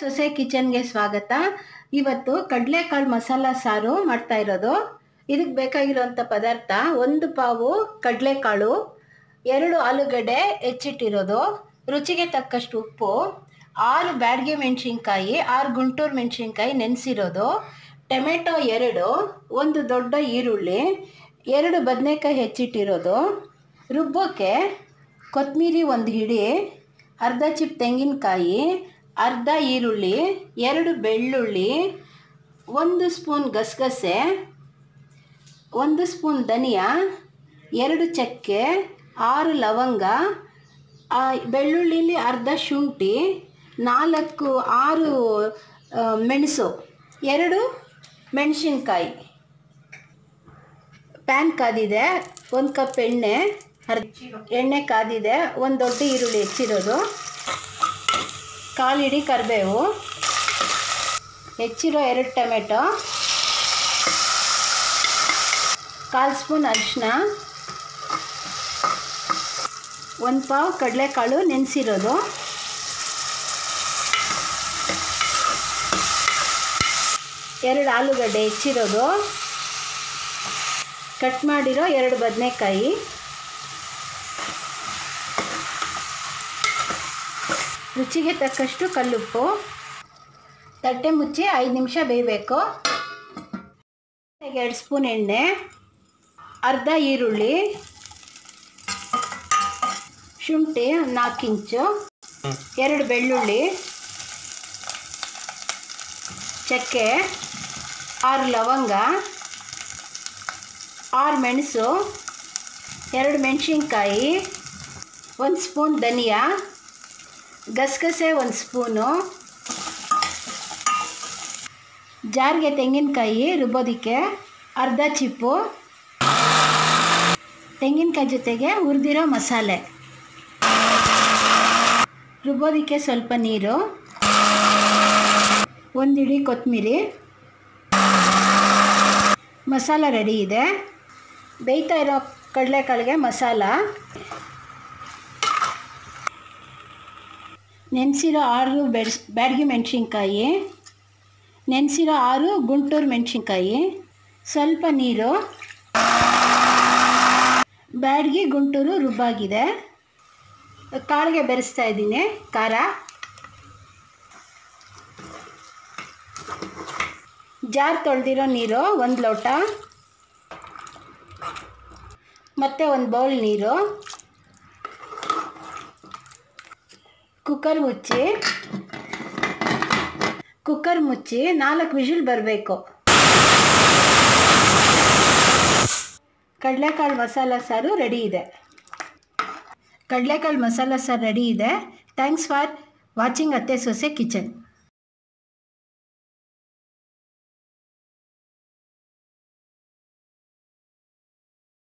ಸೊಸೆ ಕಿಚನ್ಗೆ ಸ್ವಾಗತ. ಇವತ್ತು ಕಡಲೆಕಾಳು ಮಸಾಲ ಸಾರು ಮಾಡ್ತಾ ಇರೋದು. ಇದಕ್ಕೆ ಬೇಕಾಗಿರುವಂಥ ಪದಾರ್ಥ: 1 ಪಾವು ಕಡಲೆಕಾಳು, 2 ಆಲೂಗಡ್ಡೆ ಹೆಚ್ಚಿಟ್ಟಿರೋದು, ರುಚಿಗೆ ತಕ್ಕಷ್ಟು ಉಪ್ಪು, 6 ಬ್ಯಾಡಗಿ ಮೆಣಸಿನ್ಕಾಯಿ, 6 ಗುಂಟೂರು ಮೆಣಸಿನ್ಕಾಯಿ ನೆನೆಸಿರೋದು, ಟೊಮೆಟೊ 2, 1 ದೊಡ್ಡ ಈರುಳ್ಳಿ, 2 ಬದನೆಕಾಯಿ ಹೆಚ್ಚಿಟ್ಟಿರೋದು, ರುಬ್ಬೋಕ್ಕೆ ಕೊತ್ತಂಬರಿ 1 ಹಿಡಿ, ಅರ್ಧ ಚಿಪ್ ತೆಂಗಿನಕಾಯಿ, ಅರ್ಧ ಈರುಳ್ಳಿ, 2 ಬೆಳ್ಳುಳ್ಳಿ, 1 ಸ್ಪೂನ್ ಗಸಗಸೆ, 1 ಸ್ಪೂನ್ ಧನಿಯಾ, 2 ಚಕ್ಕೆ, 6 ಲವಂಗ, ಬೆಳ್ಳುಳ್ಳಿಲಿ ಅರ್ಧ ಶುಂಠಿ, 6 ಮೆಣಸು, 2 ಮೆಣಸಿನ್ಕಾಯಿ. ಪ್ಯಾನ್ ಕಾದಿದೆ, 1 ಕಪ್ ಎಣ್ಣೆ ಕಾದಿದೆ, 1 ದೊಡ್ಡ ಈರುಳ್ಳಿ ಹೆಚ್ಚಿರೋದು, 1/4 ಹಿಡಿ ಕರಿಬೇವು, ಹೆಚ್ಚಿರೋ 2 ಟೊಮೆಟೊ, 1/4 ಸ್ಪೂನ್ ಅರಿಶಿನ, 1 ಪಾವು ಕಡಲೆಕಾಳು ನೆನೆಸಿರೋದು, 2 ಆಲೂಗಡ್ಡೆ ಹೆಚ್ಚಿರೋದು, ಕಟ್ ಮಾಡಿರೋ 2 ಬದನೆಕಾಯಿ, ರುಚಿಗೆ ತಕ್ಕಷ್ಟು ಕಲ್ಲುಪ್ಪು. ತಟ್ಟೆ ಮುಚ್ಚಿ 5 ನಿಮಿಷ ಬೇಯಬೇಕು. 2 ಸ್ಪೂನ್ ಎಣ್ಣೆ, ಅರ್ಧ ಈರುಳ್ಳಿ, ಶುಂಠಿ 4 ಇಂಚು, 2 ಬೆಳ್ಳುಳ್ಳಿ, ಚಕ್ಕೆ, 6 ಲವಂಗ, 6 ಮೆಣಸು, 2 ಮೆಣಸಿನ್ಕಾಯಿ, 1 ಸ್ಪೂನ್ ಧನಿಯಾ, ಗಸಗಸೆ 1 ಸ್ಪೂನು, ಜಾರ್ಗೆ ತೆಂಗಿನಕಾಯಿ ರುಬ್ಬೋದಕ್ಕೆ ಅರ್ಧ ಚಿಪ್ಪು, ತೆಂಗಿನಕಾಯಿ ಜೊತೆಗೆ ಹುರಿದಿರೋ ಮಸಾಲೆ, ರುಬ್ಬೋದಕ್ಕೆ ಸ್ವಲ್ಪ ನೀರು, 1 ಹಿಡಿ ಕೊತ್ತಂಬರಿ. ಮಸಾಲ ರೆಡಿ ಇದೆ. ಬೇಯ್ತಾ ಇರೋ ಕಡಲೆಕಾಳಿಗೆ ಮಸಾಲ: ನೆನೆಸಿರೋ 6 ಬ್ಯಾಡಗಿ ಮೆಣಸಿನ್ಕಾಯಿ, ನೆನೆಸಿರೋ 6 ಗುಂಟೂರು ಮೆಣಸಿನ್ಕಾಯಿ, ಸ್ವಲ್ಪ ನೀರು, ಬ್ಯಾಡಗಿ ಗುಂಟೂರು ರುಬ್ಬಾಗಿದೆ. ಕಾಳಿಗೆ ಬೆರೆಸ್ತಾ ಇದ್ದೀನಿ. ಖಾರ, ಜಾರ್ ತೊಳೆದಿರೋ ನೀರು 1 ಲೋಟ, ಮತ್ತು 1 ಬೌಲ್ ನೀರು. ಕುಕ್ಕರ್ ಮುಚ್ಚಿ 4 ವಿಷಲ್ ಬರಬೇಕು. ಕಡಲೆಕಾಳು ಮಸಾಲ ಸಾರು ರೆಡಿ ಇದೆ. ಥ್ಯಾಂಕ್ಸ್ ಫಾರ್ ವಾಚಿಂಗ್ ಅತ್ತೆ ಸೊಸೆ ಕಿಚನ್.